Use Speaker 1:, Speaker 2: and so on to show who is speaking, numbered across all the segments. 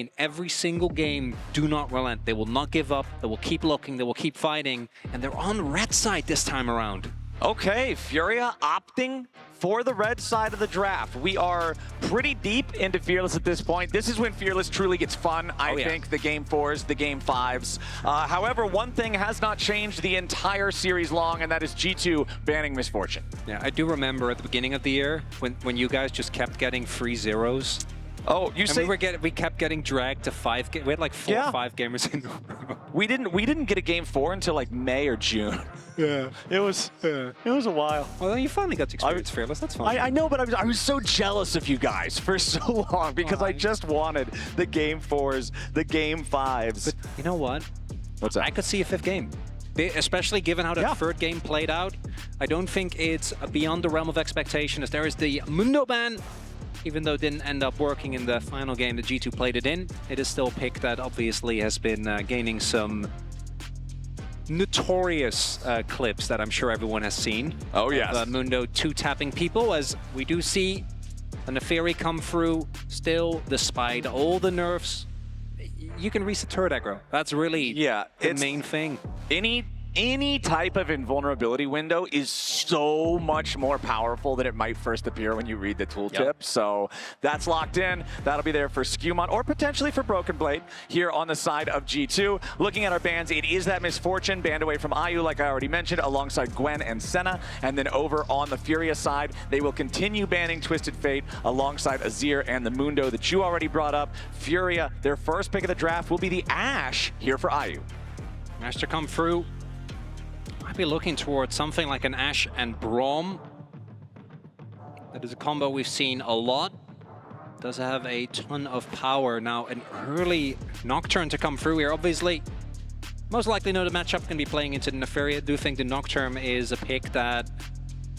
Speaker 1: in every single game, do not relent. They will not give up. They will keep looking. They will keep fighting. And they're on the red side this time around.
Speaker 2: Okay, Furia opting for the red side of the draft. We are pretty deep into Fearless at this point. This is when Fearless truly gets fun, I think, the Game 4s, the Game 5s. However, one thing has not changed the entire series long, and that is G2 banning Misfortune.
Speaker 1: Yeah, I do remember at the beginning of the year when you guys just kept getting free zeros.
Speaker 2: Oh, you say
Speaker 1: we kept getting dragged to 5 games. We had like 4 or 5 gamers in a row.
Speaker 2: We didn't get a Game 4 until like May or June.
Speaker 1: Yeah.
Speaker 2: It was a while.
Speaker 1: Well, then you finally got to experience Fearless. That's fine.
Speaker 2: I know, but I was so jealous of you guys for so long because I just wanted the Game 4s, the Game 5s.
Speaker 1: But you know what?
Speaker 2: What's that?
Speaker 1: I could see a 5th game. Especially given how that 3rd game played out. I don't think it's beyond the realm of expectation, as there is the Mundo ban. Even though it didn't end up working in the final game that G2 played it in, it is still a pick that obviously has been gaining some notorious clips that I'm sure everyone has seen.
Speaker 2: Oh, yes.
Speaker 1: Of, Mundo 2-tapping people, as we do see a Neferi come through still, despite all the nerfs. You can reset turret aggro. That's really the main thing. Any
Speaker 2: type of invulnerability window is so much more powerful than it might first appear when you read the tooltip. So that's locked in. That'll be there for Skewmon or potentially for Broken Blade here on the side of G2. Looking at our bans, it is that Misfortune banned away from IU, like I already mentioned, alongside Gwen and Senna. And then over on the Furia side, they will continue banning Twisted Fate alongside Azir and the Mundo that you already brought up. Furia, their first pick of the draft will be the Ashe here for IU.
Speaker 1: Ashe to come through. Might be looking towards something like an Ashe and Braum. That is a combo we've seen a lot. Does have a ton of power. Now, an early Nocturne to come through here. Obviously, most likely know the matchup going to be playing into the Neferi. I do think the Nocturne is a pick that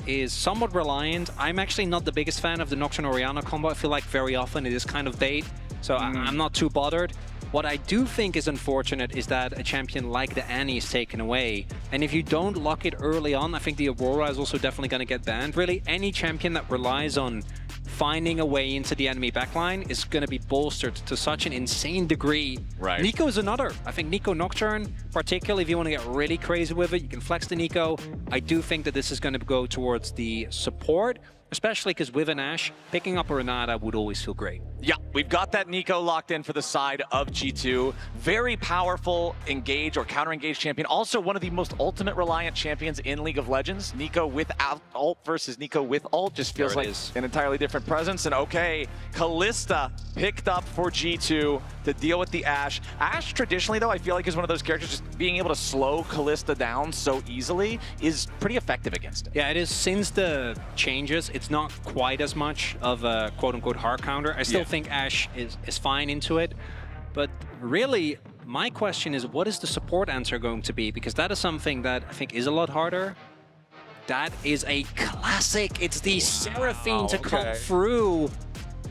Speaker 1: is somewhat reliant. I'm actually not the biggest fan of the Nocturne Orianna combo. I feel like very often it is kind of bait, so I'm not too bothered. What I do think is unfortunate is that a champion like the Annie is taken away. And if you don't lock it early on, I think the Aurora is also definitely going to get banned. Really, any champion that relies on finding a way into the enemy backline is going to be bolstered to such an insane degree.
Speaker 2: Right.
Speaker 1: Nico is another. I think Nico Nocturne, particularly if you want to get really crazy with it, you can flex the Nico. I do think that this is going to go towards the support, especially because with an Ashe, picking up a Renata would always feel great.
Speaker 2: Yeah, we've got that Nico locked in for the side of G2. Very powerful engage or counter-engage champion. Also one of the most ultimate reliant champions in League of Legends. Nico without ult versus Nico with ult just feels like an entirely different presence. And okay, Kalista picked up for G2 to deal with the Ashe. Ashe traditionally though, I feel like is one of those characters just being able to slow Kalista down so easily is pretty effective against it.
Speaker 1: Yeah, it is. Since the changes, it's not quite as much of a quote-unquote hard counter. I still think Ashe is fine into it, but really my question is, what is the support answer going to be? Because that is something that I think is a lot harder. That is a classic. It's the Seraphine to come through,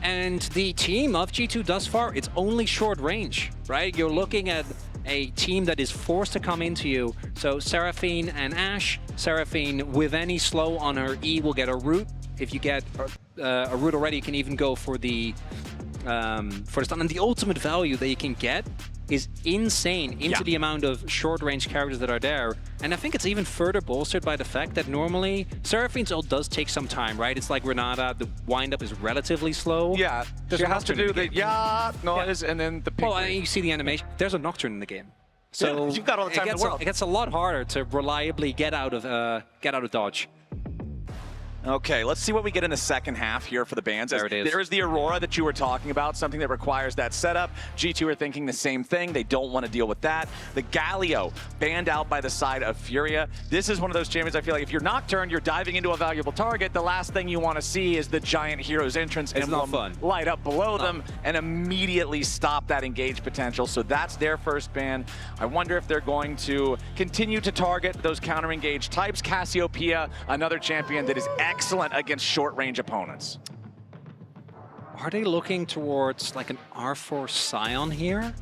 Speaker 1: and the team of G2 thus far, it's only short range, right? You're looking at a team that is forced to come into you. So Seraphine and Ashe. Seraphine with any slow on her E will get a root. If you get a root already, you can even go for the stun. And the ultimate value that you can get is insane into the amount of short-range characters that are there. And I think it's even further bolstered by the fact that normally Seraphine's ult does take some time, right? It's like Renata, the wind-up is relatively slow.
Speaker 2: Yeah, she has to do the noise and then the ping.
Speaker 1: Well, you see the animation. There's a Nocturne in the game. So
Speaker 2: you've got all the time in the world.
Speaker 1: It gets a lot harder to reliably get out of dodge.
Speaker 2: Okay, let's see what we get in the second half here for the bans.
Speaker 1: There it is.
Speaker 2: There's the Aurora that you were talking about, something that requires that setup. G2 are thinking the same thing. They don't want to deal with that. The Galio banned out by the side of Furia. This is one of those champions I feel like if you're Nocturne, you're diving into a valuable target. The last thing you want to see is the giant hero's entrance emblem light up below them and immediately stop that engage potential. So that's their first ban. I wonder if they're going to continue to target those counter engage types. Cassiopeia, another champion that is excellent against short-range opponents.
Speaker 1: Are they looking towards like an R4 Scion here?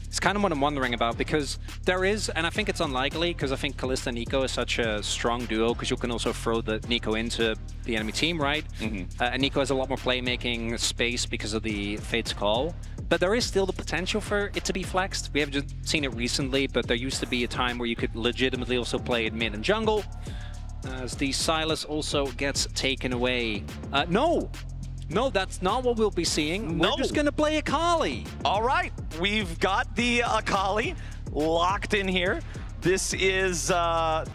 Speaker 1: It's kind of what I'm wondering about, because there is, and I think it's unlikely, because I think Kalista and Nico is such a strong duo, because you can also throw the Nico into the enemy team, right? And Nico has a lot more playmaking space because of the Fate's Call. But there is still the potential for it to be flexed. We haven't just seen it recently, but there used to be a time where you could legitimately also play it mid and jungle. As the Silas also gets taken away. No, that's not what we'll be seeing.
Speaker 2: No.
Speaker 1: We're just going to play Akali.
Speaker 2: All right, we've got the Akali locked in here. This is a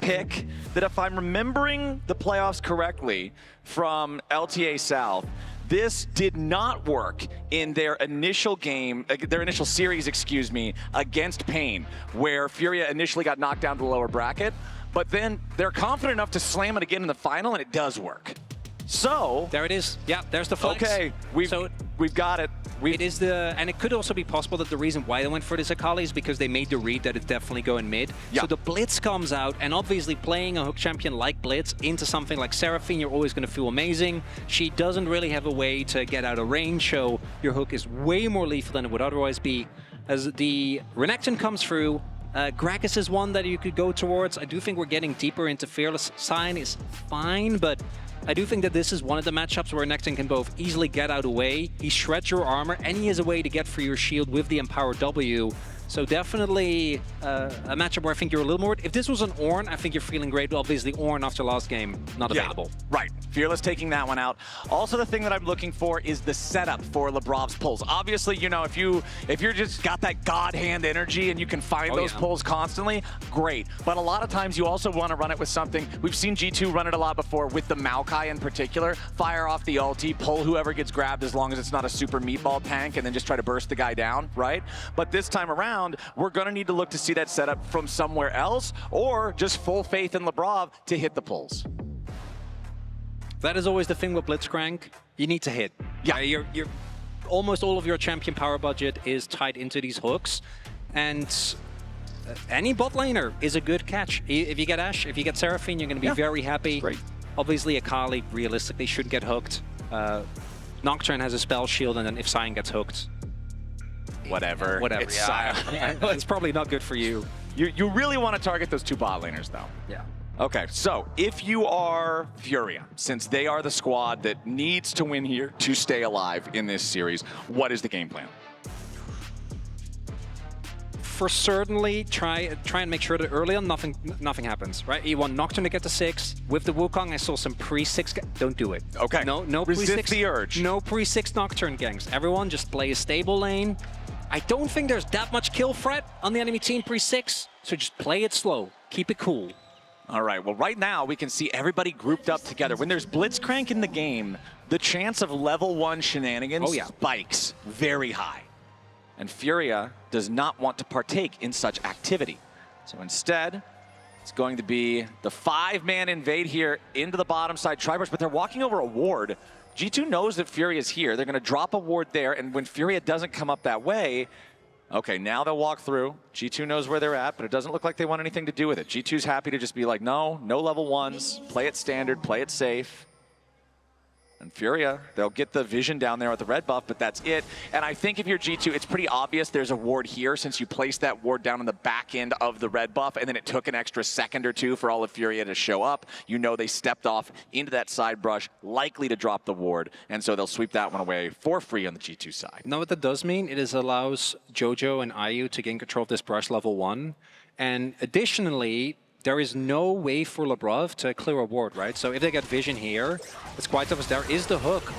Speaker 2: pick that, if I'm remembering the playoffs correctly from LTA South, this did not work in their initial game, their initial series, excuse me, against Pain, where Furia initially got knocked down to the lower bracket, but then they're confident enough to slam it again in the final, and it does work. So
Speaker 1: there it is. Yeah, there's the flex.
Speaker 2: Okay, we've got it.
Speaker 1: It is and it could also be possible that the reason why they went for this Akali is because they made the read that it's definitely going mid.
Speaker 2: Yeah.
Speaker 1: So the Blitz comes out, and obviously playing a hook champion like Blitz into something like Seraphine, you're always going to feel amazing. She doesn't really have a way to get out of range, so your hook is way more lethal than it would otherwise be. As the Renekton comes through, Gragas is one that you could go towards. I do think we're getting deeper into Fearless. Sign is fine, but I do think that this is one of the matchups where Renekton can both easily get out of the way, he shreds your armor, and he has a way to get through your shield with the Empower W. So definitely a matchup where I think you're a little more... If this was an Ornn, I think you're feeling great. But obviously, Ornn after last game, not available.
Speaker 2: Right. Fearless taking that one out. Also, the thing that I'm looking for is the setup for Lebrov's pulls. Obviously, you know, if you're just got that God hand energy and you can find those pulls constantly, great. But a lot of times you also want to run it with something. We've seen G2 run it a lot before with the Maokai in particular. Fire off the ulti, pull whoever gets grabbed as long as it's not a super meatball tank, and then just try to burst the guy down, right? But this time around, we're going to need to look to see that setup from somewhere else, or just full faith in Lebrov to hit the pulls.
Speaker 1: That is always the thing with Blitzcrank. You need to hit.
Speaker 2: Yeah,
Speaker 1: you're almost all of your champion power budget is tied into these hooks, and any bot laner is a good catch. If you get Ashe, if you get Seraphine, you're going to be very happy.
Speaker 2: Great.
Speaker 1: Obviously, Akali realistically should get hooked. Nocturne has a spell shield, and then if Sion gets hooked,
Speaker 2: Whatever.
Speaker 1: It's Sion. It's probably not good for you.
Speaker 2: You really want to target those two bot laners, though.
Speaker 1: Yeah.
Speaker 2: Okay, so if you are Furia, since they are the squad that needs to win here to stay alive in this series, what is the game plan?
Speaker 1: For certainly, try and make sure that early on nothing happens, right? You want Nocturne to get to 6. With the Wukong, I saw some pre-6. Don't do it.
Speaker 2: Okay.
Speaker 1: No pre-6.
Speaker 2: Resist the urge.
Speaker 1: No pre-6 Nocturne gangs. Everyone just play a stable lane. I don't think there's that much kill threat on the enemy team pre-6, so just play it slow. Keep it cool.
Speaker 2: All right, well, right now we can see everybody grouped up together. When there's Blitzcrank in the game, the chance of level 1 shenanigans spikes very high. And Furia does not want to partake in such activity. So instead, it's going to be the 5-man invade here into the bottom side Triburst, but they're walking over a ward. G2 knows that Furia is here. They're going to drop a ward there, and when Furia doesn't come up that way, okay, now they'll walk through. G2 knows where they're at, but it doesn't look like they want anything to do with it. G2's happy to just be like, no level 1s, play it standard, play it safe. And Furia, they'll get the vision down there with the red buff, but that's it. And I think if you're G2, it's pretty obvious there's a ward here since you placed that ward down on the back end of the red buff, and then it took an extra second or two for all of Furia to show up. You know they stepped off into that side brush, likely to drop the ward, and so they'll sweep that one away for free on the G2 side.
Speaker 1: Now what that does mean, it allows Jojo and IU to gain control of this brush level 1, and additionally, there is no way for Lebrov to clear a ward, right? So if they get vision here, it's quite obvious there is the hook.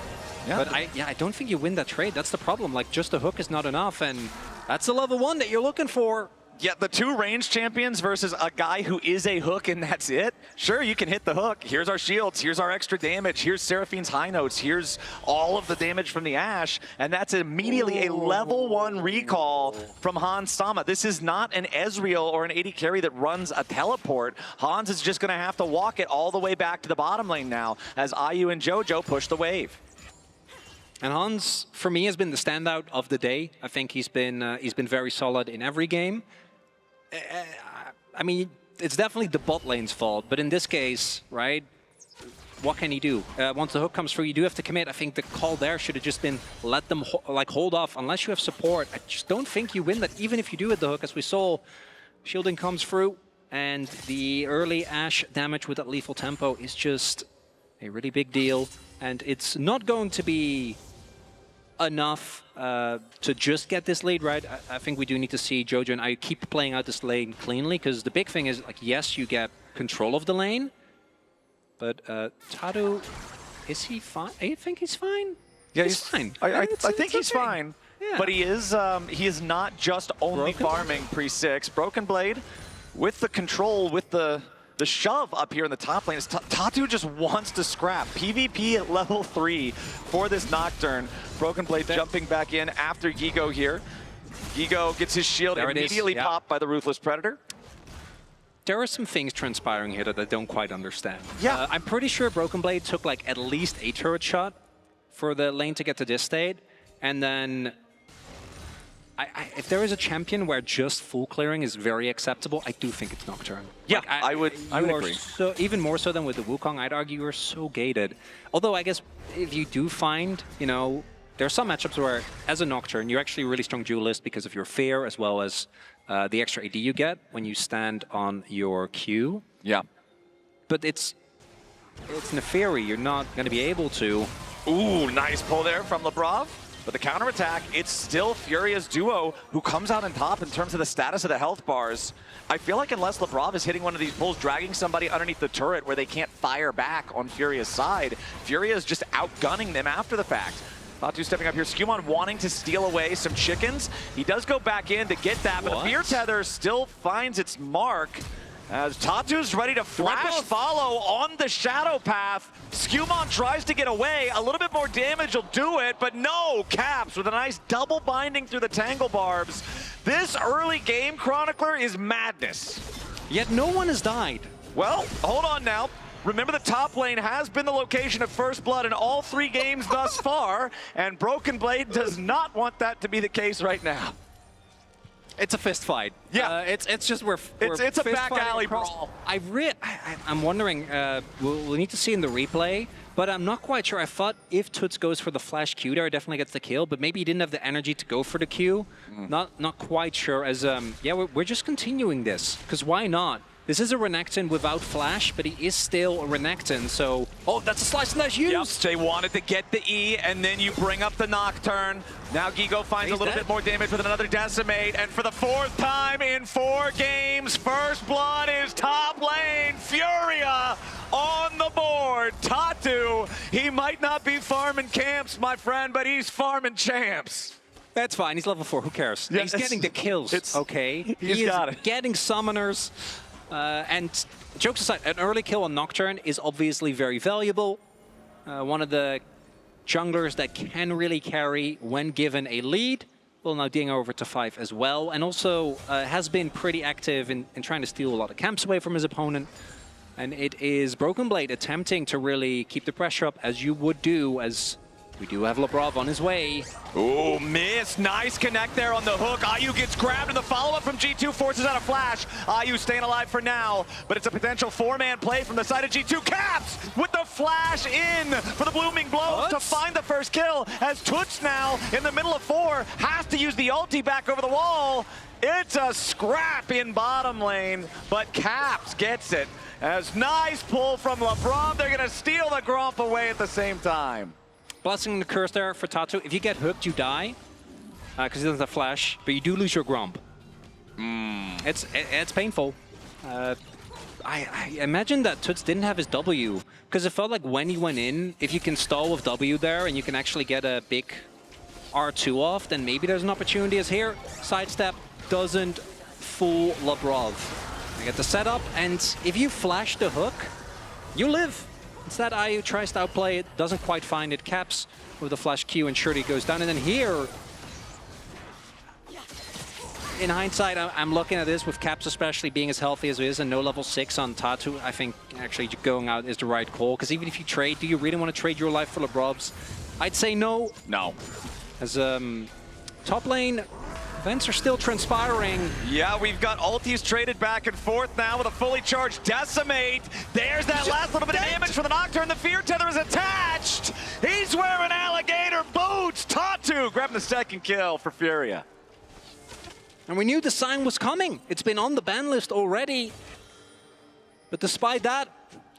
Speaker 1: Yeah. But I don't think you win that trade. That's the problem. Like, just the hook is not enough, and that's the level 1 that you're looking for.
Speaker 2: Yeah, the 2 range champions versus a guy who is a hook and that's it. Sure, you can hit the hook. Here's our shields. Here's our extra damage. Here's Seraphine's high notes. Here's all of the damage from the Ashe. And that's immediately a level 1 recall from Hans Sama. This is not an Ezreal or an AD carry that runs a teleport. Hans is just going to have to walk it all the way back to the bottom lane now as IU and Jojo push the wave.
Speaker 1: And Hans, for me, has been the standout of the day. I think he's been very solid in every game. I mean, it's definitely the bot lane's fault, but in this case, right, what can he do? Once the hook comes through, you do have to commit. I think the call there should have just been let them hold off unless you have support. I just don't think you win that, even if you do hit the hook. As we saw, shielding comes through, and the early Ashe damage with that lethal tempo is just a really big deal. And it's not going to be enough to just get this lead, right? I think we do need to see Jojo and I keep playing out this lane cleanly, because the big thing is, like, yes, you get control of the lane, but Tatu, is he fine? I think he's fine.
Speaker 2: Yeah,
Speaker 1: he's fine.
Speaker 2: I think he's
Speaker 1: okay.
Speaker 2: fine.
Speaker 1: Yeah.
Speaker 2: But he is not just only farming pre-6. Broken Blade with the control, with the shove up here in the top lane. Tatu just wants to scrap. PvP at level 3 for this Nocturne. Broken Blade jumping back in after Gigo here. Gigo gets his shield immediately popped by the Ruthless Predator.
Speaker 1: There are some things transpiring here that I don't quite understand.
Speaker 2: Yeah.
Speaker 1: I'm pretty sure Broken Blade took like at least a turret shot for the lane to get to this state. And then if there is a champion where just full clearing is very acceptable, I do think it's Nocturne.
Speaker 2: Yeah,
Speaker 1: like,
Speaker 2: I would agree.
Speaker 1: So, even more so than with the Wukong, I'd argue you're so gated. Although I guess if you do find, you know, there are some matchups where, as a Nocturne, you're actually a really strong duelist because of your fear, as well as the extra AD you get when you stand on your Q.
Speaker 2: Yeah.
Speaker 1: But it's Neferi, you're not going to be able to.
Speaker 2: Ooh, nice pull there from Labrov. But the counterattack, it's still Furia's duo who comes out on top in terms of the status of the health bars. I feel like unless Labrov is hitting one of these pulls, dragging somebody underneath the turret where they can't fire back on Furia's side, Furia is just outgunning them after the fact. Tatu stepping up here. Skewmon wanting to steal away some chickens. He does go back in to get that, but the Fear Tether still finds its mark. As Tatu's ready to flash follow on the Shadow Path. Skewmon tries to get away. A little bit more damage will do it, but no! Caps with a nice double binding through the Tangle Barbs. This early game, Chronicler, is madness.
Speaker 1: Yet no one has died.
Speaker 2: Well, hold on now. Remember, the top lane has been the location of first blood in all 3 games thus far, and Broken Blade does not want that to be the case right now.
Speaker 1: It's a fist fight.
Speaker 2: Yeah,
Speaker 1: it's just we're
Speaker 2: it's a back alley brawl.
Speaker 1: I'm wondering. We'll need to see in the replay, but I'm not quite sure. I thought if Toots goes for the flash Q there, it definitely gets the kill. But maybe he didn't have the energy to go for the Q. Not quite sure. As yeah, we're just continuing this because why not? This is a Renekton without flash, but he is still a Renekton, so... Oh, that's a slice and dash used!
Speaker 2: Yep, they wanted to get the E, and then you bring up the Nocturne. Now Gigo finds a little bit more damage with another Decimate, and for the 4th time in 4 games, First Blood is top lane. Furia on the board. Tatu, he might not be farming camps, my friend, but he's farming champs.
Speaker 1: That's fine, he's level 4, who cares? Yeah, he's getting the kills, okay?
Speaker 2: He's got it.
Speaker 1: Getting summoners. And jokes aside, an early kill on Nocturne is obviously very valuable. One of the junglers that can really carry when given a lead. Well, now Ding over to 5 as well. And also has been pretty active in trying to steal a lot of camps away from his opponent. And it is Broken Blade attempting to really keep the pressure up, as you would do, as we do have Labrov on his way.
Speaker 2: Ooh, miss. Nice connect there on the hook. Ayu gets grabbed, and the follow-up from G2 forces out a flash. Ayu staying alive for now, but it's a potential 4-man play from the side of G2. Caps with the flash in for the Blooming Blows to find the first kill, as Toots now in the middle of 4 has to use the ulti back over the wall. It's a scrap in bottom lane, but Caps gets it. As nice pull from Labrov. They're going to steal the Gromp away at the same time.
Speaker 1: Blessing the curse there for Tatu. If you get hooked, you die, because he doesn't have flash, but you do lose your Gromp. It's painful. I imagine that Toots didn't have his W, because it felt like when he went in, if you can stall with W there and you can actually get a big R2 off, then maybe there's an opportunity. As here, sidestep doesn't fool Labrov. You get the setup, and if you flash the hook, you live. Instead, Ayu tries to outplay it, doesn't quite find it. Caps with the flash Q, and Shurdy goes down. And then here, in hindsight, I'm looking at this with Caps especially being as healthy as he is and no level 6 on Tatu. I think actually going out is the right call, because even if you trade, do you really want to trade your life for Labrov's? I'd say no.
Speaker 2: No.
Speaker 1: As top lane, events are still transpiring.
Speaker 2: Yeah, we've got ultis traded back and forth now with a fully charged Decimate. There's that last little bit of damage for the Nocturne. The Fear Tether is attached. He's wearing alligator boots. Tatu grabbing the 2nd kill for Furia.
Speaker 1: And we knew the sign was coming. It's been on the ban list already. But despite that,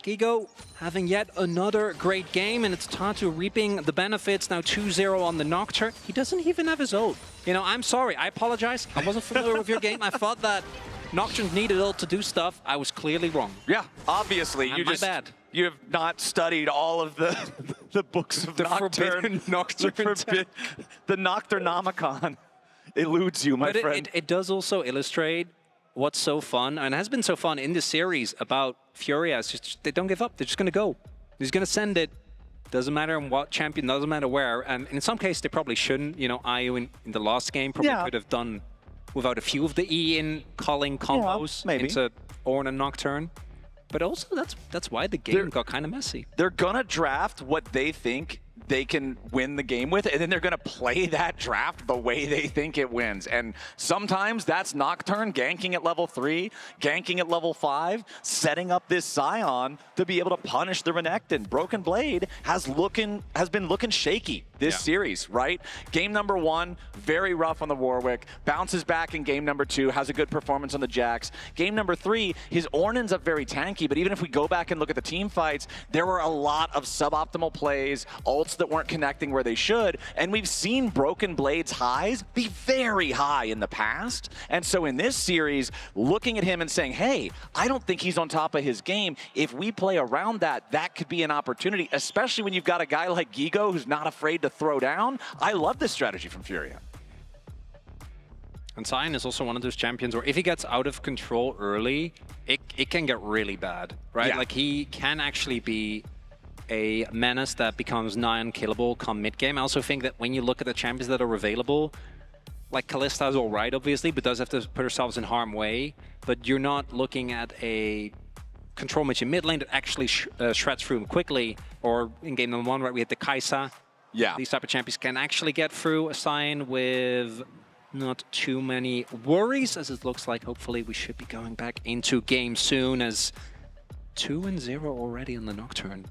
Speaker 1: Gigo having yet another great game, and it's Tatu reaping the benefits, now 2-0 on the Nocturne. He doesn't even have his ult. You know, I'm sorry, I apologize. I wasn't familiar with your game. I thought that Nocturne needed ult to do stuff. I was clearly wrong.
Speaker 2: Yeah, obviously.
Speaker 1: My bad.
Speaker 2: You have not studied all of the books of
Speaker 1: The
Speaker 2: Nocturne.
Speaker 1: forbidden Nocturne.
Speaker 2: The Nocturnomicon eludes you, my friend.
Speaker 1: It does also illustrate what's so fun, and has been so fun in this series about Furia. It's just, they don't give up. They're just going to go. They're just going to send it. Doesn't matter in what champion, doesn't matter where. And in some cases, they probably shouldn't. You know, IU in the last game probably could have done without a few of the E in calling combos into Ornn and Nocturne. But also, that's why the game got kind of messy.
Speaker 2: They're going to draft what they think they can win the game with, and then they're going to play that draft the way they think it wins. And sometimes that's Nocturne ganking at level 3, ganking at level 5, setting up this Scion to be able to punish the Renekton. Broken Blade has been looking shaky this series, right? Game number 1, very rough on the Warwick, bounces back in game number 2, has a good performance on the Jax. Game number 3, his Ornn ends up very tanky, but even if we go back and look at the team fights, there were a lot of suboptimal plays, ults that weren't connecting where they should, and we've seen Broken Blade's highs be very high in the past. And so in this series, looking at him and saying, hey, I don't think he's on top of his game. If we play around that, that could be an opportunity, especially when you've got a guy like Gigo who's not afraid to throw down. I love this strategy from Furia.
Speaker 1: And Scion is also one of those champions where if he gets out of control early, it can get really bad, right?
Speaker 2: Yeah.
Speaker 1: Like he can actually be a menace that becomes nigh unkillable come mid-game. I also think that when you look at the champions that are available, like Kalista is all right, obviously, but does have to put herself in harm's way. But you're not looking at a control mid in mid lane that actually shreds through him quickly. Or in game number 1, right, we had the Kai'Sa.
Speaker 2: Yeah.
Speaker 1: These type of champions can actually get through a Scion with not too many worries, as it looks like. Hopefully we should be going back into game soon, as 2-0 already on the Nocturne.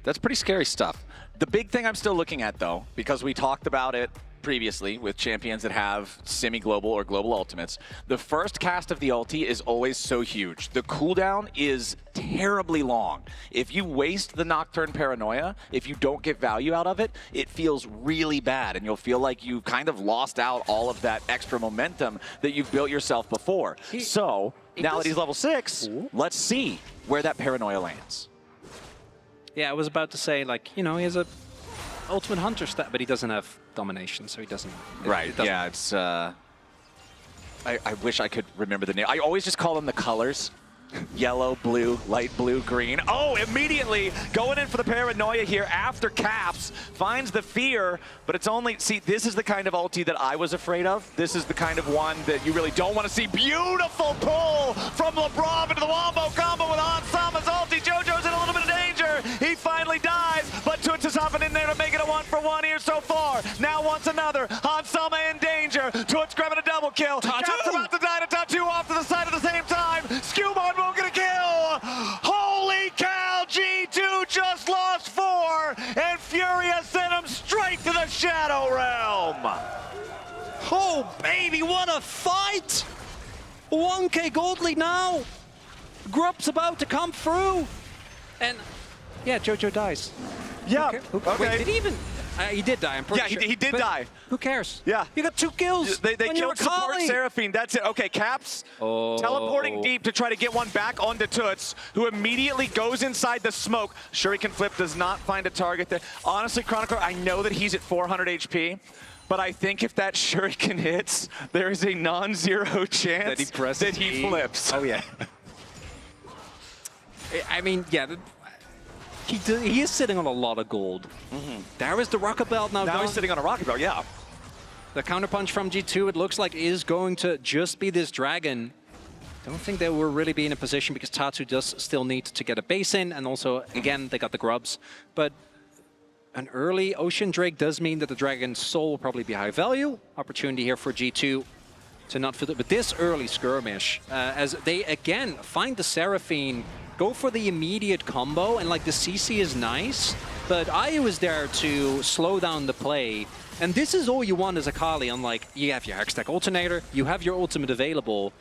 Speaker 2: That's pretty scary stuff. The big thing I'm still looking at, though, because we talked about it previously with champions that have semi-global or global ultimates, the first cast of the ulti is always so huge. The cooldown is terribly long. If you waste the Nocturne Paranoia, if you don't get value out of it, it feels really bad, and you'll feel like you kind of lost out all of that extra momentum that you've built yourself before. So, now that he's level 6, let's see where that Paranoia lands.
Speaker 1: Yeah, I was about to say, like, you know, he has a ultimate hunter stat, but he doesn't have domination, so he doesn't.
Speaker 2: Right, yeah, it's, I wish I could remember the name. I always just call them the colors. Yellow, blue, light blue, green. Oh, immediately going in for the Paranoia here after Caps. Finds the fear, but it's only... See, this is the kind of ulti that I was afraid of. This is the kind of one that you really don't want to see. Beautiful pull from LeBron into the Wombo combo with Hansama's ulti. JoJo's in a little bit of danger. He finally dies, but Toots is hopping in there to make it a 1-for-1 here so far. Now wants another. Hansama in danger. Toots grabbing a double kill. Caps about to die to Tatu off to the side at the same time. Skewbon won't get a kill. Holy cow, G2 just lost 4, and Furia sent him straight to the Shadow Realm.
Speaker 1: Oh, baby, what a fight! 1k gold lead now. Grub's about to come through. And, yeah, JoJo dies.
Speaker 2: Yeah,
Speaker 1: okay. Wait, did he even... he did die, I'm pretty sure.
Speaker 2: Yeah, he did die.
Speaker 1: Who cares?
Speaker 2: Yeah.
Speaker 1: You got 2 kills.
Speaker 2: They killed support Seraphine. That's it. Okay, Caps teleporting deep to try to get one back onto Toots, who immediately goes inside the smoke. Shuriken Flip does not find a target there. Honestly, Chronicler, I know that he's at 400 HP, but I think if that Shuriken hits, there is a non-zero chance that he flips.
Speaker 1: Oh, yeah. I mean, yeah. He is sitting on a lot of gold. There is the rocket belt now.
Speaker 2: Now he's sitting on a rocket belt, yeah.
Speaker 1: The counterpunch from G2, it looks like, is going to just be this dragon. Don't think they will really be in a position because Tatu does still need to get a base in, and also, again, they got the grubs. But an early Ocean Drake does mean that the Dragon's Soul will probably be high value. Opportunity here for G2 to not fill it. But this early skirmish, as they, again, find the Seraphine, go for the immediate combo, and like the CC is nice, but IU is there to slow down the play. And this is all you want as a Kali, unlike you have your Hextech Alternator, you have your ultimate available.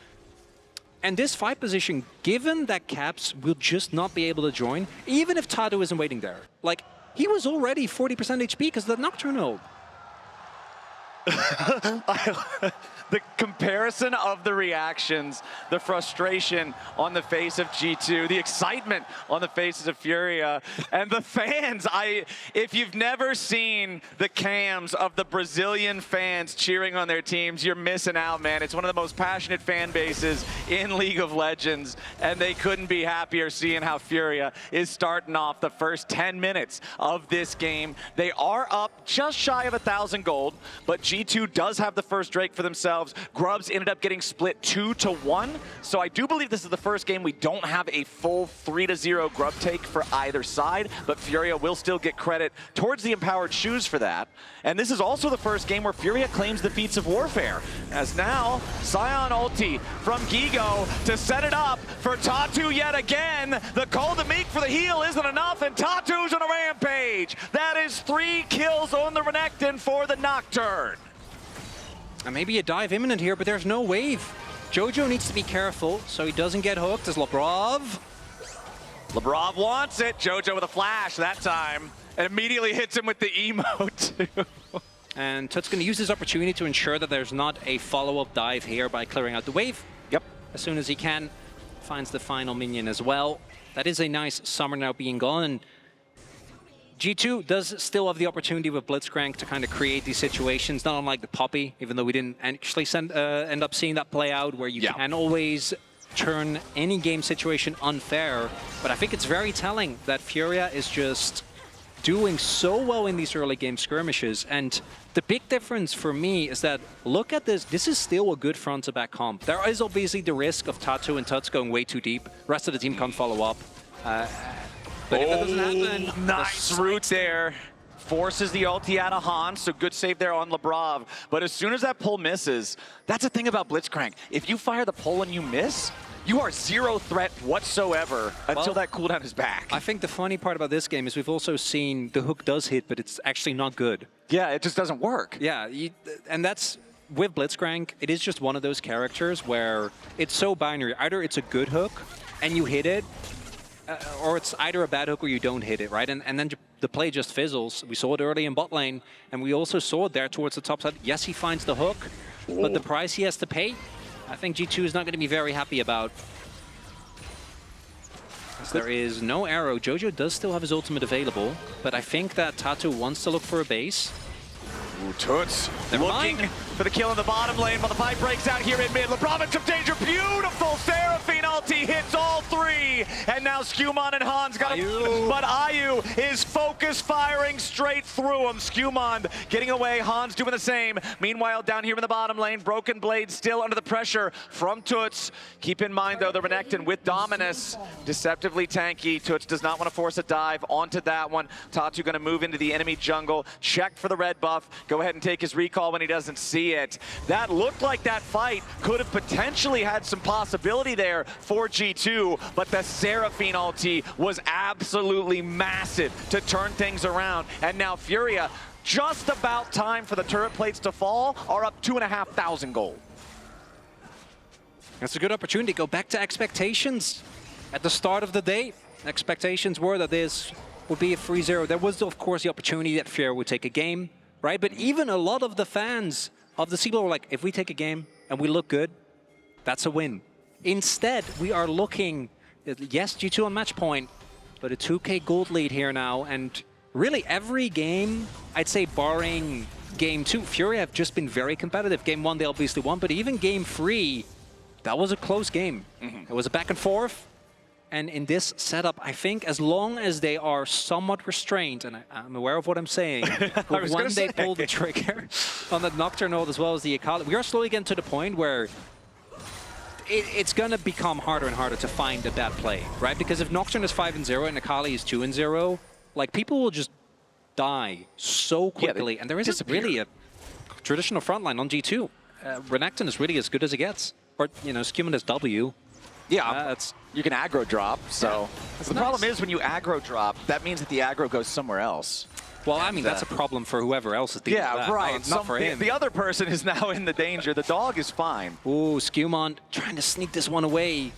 Speaker 1: And this fight position, given that Caps will just not be able to join, even if Tatu isn't waiting there. Like, he was already 40% HP because of the Nocturnal.
Speaker 2: The comparison of the reactions, the frustration on the face of G2, the excitement on the faces of Furia, and the fans. If you've never seen the cams of the Brazilian fans cheering on their teams, you're missing out, man. It's one of the most passionate fan bases in League of Legends, and they couldn't be happier seeing how Furia is starting off the first 10 minutes of this game. They are up just shy of 1,000 gold, but G2 does have the first Drake for themselves. Grubs ended up getting split 2-1, so I do believe this is the first game we don't have a full 3-0 Grub take for either side, but Furia will still get credit towards the Empowered Shoes for that. And this is also the first game where Furia claims the feats of warfare, as now Scion ulti from Gigo to set it up for Tatu yet again. The call to Meek for the heal isn't enough, and Tatu's on a rampage. That is 3 kills on the Renekton for the Nocturne.
Speaker 1: And maybe a dive imminent here, but there's no wave. Jojo needs to be careful so he doesn't get hooked as Labrov.
Speaker 2: Labrov wants it. Jojo with a flash that time. And immediately hits him with the emote too.
Speaker 1: And Tut's going to use this opportunity to ensure that there's not a follow-up dive here by clearing out the wave.
Speaker 2: Yep.
Speaker 1: As soon as he can. Finds the final minion as well. That is a nice summer now being gone. And G2 does still have the opportunity with Blitzcrank to kind of create these situations, not unlike the Poppy, even though we didn't actually end up seeing that play out, where you can always turn any game situation unfair. But I think it's very telling that Furia is just doing so well in these early game skirmishes. And the big difference for me is that, look at this, this is still a good front to back comp. There is obviously the risk of Tatu and Tuts going way too deep. The rest of the team can't follow up. But if that doesn't happen,
Speaker 2: nice route there. Forces the ulti out of Hans, so good save there on Labrov. But as soon as that pull misses, that's the thing about Blitzcrank. If you fire the pull and you miss, you are zero threat whatsoever until that cooldown is back.
Speaker 1: I think the funny part about this game is we've also seen the hook does hit, but it's actually not good.
Speaker 2: Yeah, it just doesn't work.
Speaker 1: Yeah, and that's, with Blitzcrank, it is just one of those characters where it's so binary. Either it's a good hook and you hit it, or it's either a bad hook or you don't hit it, right? And then the play just fizzles. We saw it early in bot lane, and we also saw it there towards the top side. Yes, he finds the hook, but the price he has to pay, I think G2 is not going to be very happy about. As there is no arrow. Jojo does still have his ultimate available, but I think that Tatu wants to look for a base.
Speaker 2: Ooh, Toots looking for the kill in the bottom lane, but the fight breaks out here in mid. Labrov in some danger. Beautiful Seraphine ulti hits all 3. And now Skumon and Hans got him. But Ayu is focus firing straight through him. Skumon getting away. Hans doing the same. Meanwhile, down here in the bottom lane, Broken Blade still under the pressure from Toots. Keep in mind, though, the Renekton with Dominus. Deceptively tanky. Toots does not want to force a dive onto that one. Tatu going to move into the enemy jungle. Check for the red buff. Go ahead and take his recall when he doesn't see it. That looked like that fight could have potentially had some possibility there for G2, but the Seraphine ulti was absolutely massive to turn things around. And now Furia, just about time for the turret plates to fall, are up 2,500 gold.
Speaker 1: That's a good opportunity. Go back to expectations. At the start of the day, expectations were that this would be a 3-0. There was, of course, the opportunity that Furia would take a game, right? But even a lot of the fans of the CBLOL were like, if we take a game and we look good, that's a win. Instead, we are looking, yes, G2 on match point, but a 2k gold lead here now. And really every game, I'd say barring game 2, Furia have just been very competitive. Game 1, they obviously won, but even game 3, that was a close game. It was a back and forth. And in this setup, I think as long as they are somewhat restrained, and I'm aware of what I'm saying, but when they pull the trigger on the Nocturnal as well as the Akali, we are slowly getting to the point where it's going to become harder and harder to find a bad play, right? Because if Nocturne is 5-0 and Akali is 2-0, like, people will just die so quickly. And there isn't really a traditional frontline on G2. Renekton is really as good as it gets. Or, you know, Skumon is W.
Speaker 2: Yeah, you can aggro drop, so. The problem is when you aggro drop, that means that the aggro goes somewhere else.
Speaker 1: Well, I mean, that's a problem for whoever else is dealing with that.
Speaker 2: Right.
Speaker 1: Not for him.
Speaker 2: The other person is now in the danger. The dog is fine.
Speaker 1: Ooh, Skewmon trying to sneak this one away.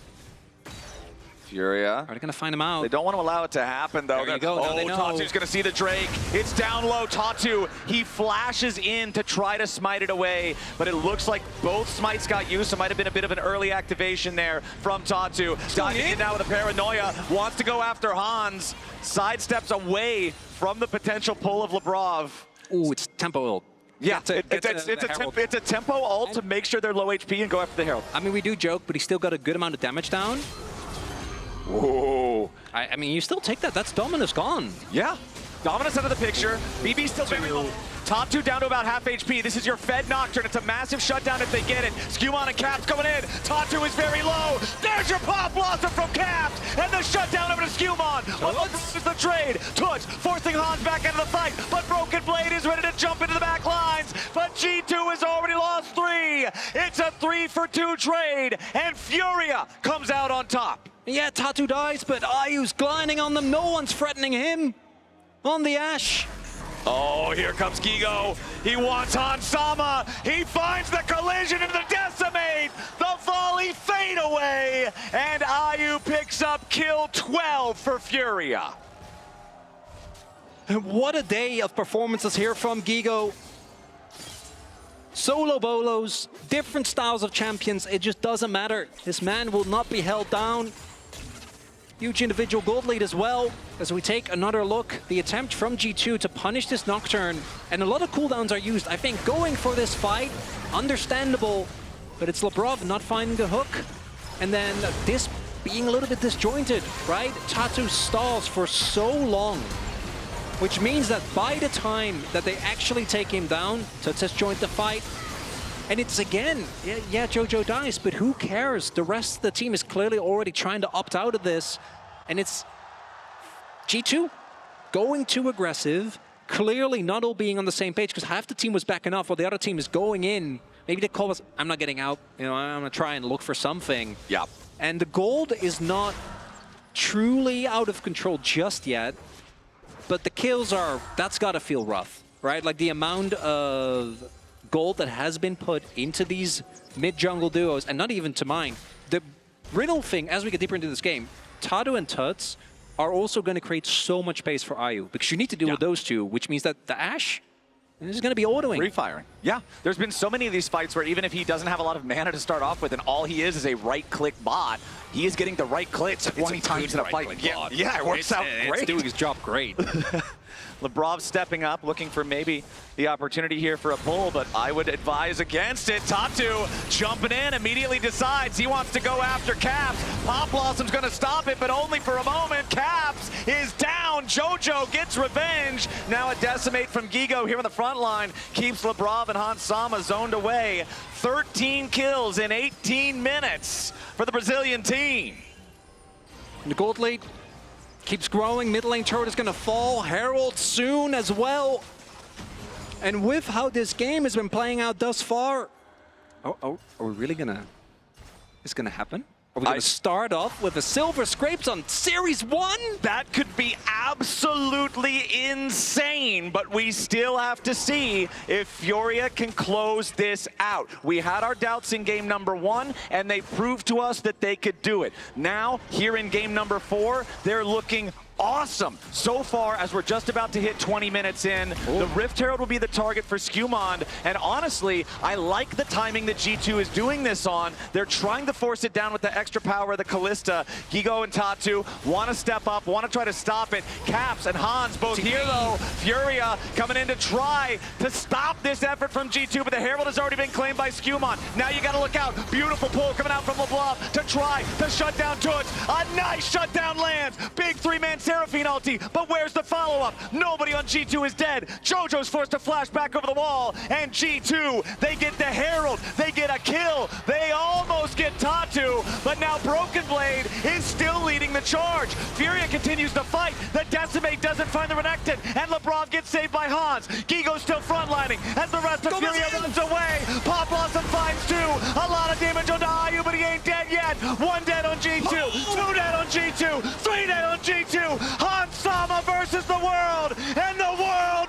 Speaker 2: Furia.
Speaker 1: Are they going to find him out?
Speaker 2: They don't want to allow it to happen, though.
Speaker 1: There you go.
Speaker 2: Oh, Tatu's going to see the Drake. It's down low. Tatu, he flashes in to try to smite it away, but it looks like both smites got used, so it might have been a bit of an early activation there from Tatu. Diving in now with a paranoia. Wants to go after Hans. Sidesteps away from the potential pull of Labrov.
Speaker 1: Ooh, it's tempo ult.
Speaker 2: Yeah, it's a tempo ult to make sure they're low HP and go after the Herald.
Speaker 1: I mean, we do joke, but he still got a good amount of damage down.
Speaker 2: Whoa.
Speaker 1: I mean, you still take that. That's Dominus gone.
Speaker 2: Yeah. Dominus out of the picture. BB still very low. Top 2 down to about half HP. This is your Fed Nocturne. It's a massive shutdown if they get it. Skewmon and Caps coming in. Top 2 is very low. There's your Pop Blossom from Caps. And the shutdown over to Skewmon. What is the trade? Toots forcing Hans back into the fight. But Broken Blade is ready to jump into the back lines. But G2 has already lost 3. It's a 3-for-2 trade. And Furia comes out on top.
Speaker 1: Yeah, Tatu dies, but Ayu's gliding on them. No one's threatening him on the Ashe.
Speaker 2: Oh, here comes Gigo. He wants Hans Sama. He finds the collision and the decimate. The volley fade away. And Ayu picks up kill 12 for Furia.
Speaker 1: What a day of performances here from Gigo. Solo bolos, different styles of champions. It just doesn't matter. This man will not be held down. Huge individual gold lead as well. As we take another look, the attempt from G2 to punish this Nocturne, and a lot of cooldowns are used. I think going for this fight, understandable, but it's Labrov not finding the hook. And then this being a little bit disjointed, right? Tatu stalls for so long, which means that by the time that they actually take him down to disjoint the fight, and it's again, yeah, Jojo dies, but who cares? The rest of the team is clearly already trying to opt out of this, and it's G2 going too aggressive, clearly not all being on the same page, because half the team was backing off while the other team is going in. Maybe the call was, I'm not getting out, you know, I'm gonna try and look for something.
Speaker 2: Yeah.
Speaker 1: And the gold is not truly out of control just yet, but the kills are, that's gotta feel rough, right? Like the amount of gold that has been put into these mid-jungle duos, and not even to mine. The riddle thing, as we get deeper into this game, Tatu and Tuts are also going to create so much space for Ayu, because you need to deal with those two, which means that the Ashe is going to be autoing.
Speaker 2: Free firing. Yeah, there's been so many of these fights where even if he doesn't have a lot of mana to start off with, and all he is a right-click bot, he is getting the right click 20 times in a fight. Yeah, it works out great.
Speaker 1: It's doing his job great.
Speaker 2: Labrov stepping up, looking for maybe the opportunity here for a pull, but I would advise against it. Tatu jumping in, immediately decides he wants to go after Caps. Pop Blossom's going to stop it, but only for a moment. Caps is down. Jojo gets revenge. Now a decimate from Gigo here on the front line keeps Labrov and Hans Sama zoned away. 13 kills in 18 minutes for the Brazilian team.
Speaker 1: And the gold lead keeps growing. Mid lane turret is going to fall. Herald soon as well. And with how this game has been playing out thus far, are we really going to... Is it going to happen? Are we going to start off with a silver scrapes on Series 1?
Speaker 2: That could be absolutely insane, but we still have to see if Furia can close this out. We had our doubts in game number 1, and they proved to us that they could do it. Now, here in game number 4, they're looking awesome. So far, as we're just about to hit 20 minutes in, the Rift Herald will be the target for Skewmon. And honestly, I like the timing that G2 is doing this on. They're trying to force it down with the extra power of the Callista. Gigo and Tatu want to step up, want to try to stop it. Caps and Hans both here though. Furia coming in to try to stop this effort from G2, but the Herald has already been claimed by Skewmon. Now you got to look out. Beautiful pull coming out from Labrov to try to shut down Toots. A nice shutdown lands. Big three-man Seraphine ulti, but where's the follow-up? Nobody on G2 is dead. Jojo's forced to flash back over the wall, and G2, they get the Herald, they get a kill, they almost get Tatu, but now Broken Blade is still leading the charge. Furia continues to fight, the Decimate doesn't find the Renekton, and Labrov gets saved by Hans. Gigo's still frontlining as the rest of Furia runs away. Pop Blossom finds 2, a lot of damage on Ayu, but he ain't dead yet. 1 dead on G2, 2 dead on G2, 3 dead on G2. Hans Sama versus the world, and the world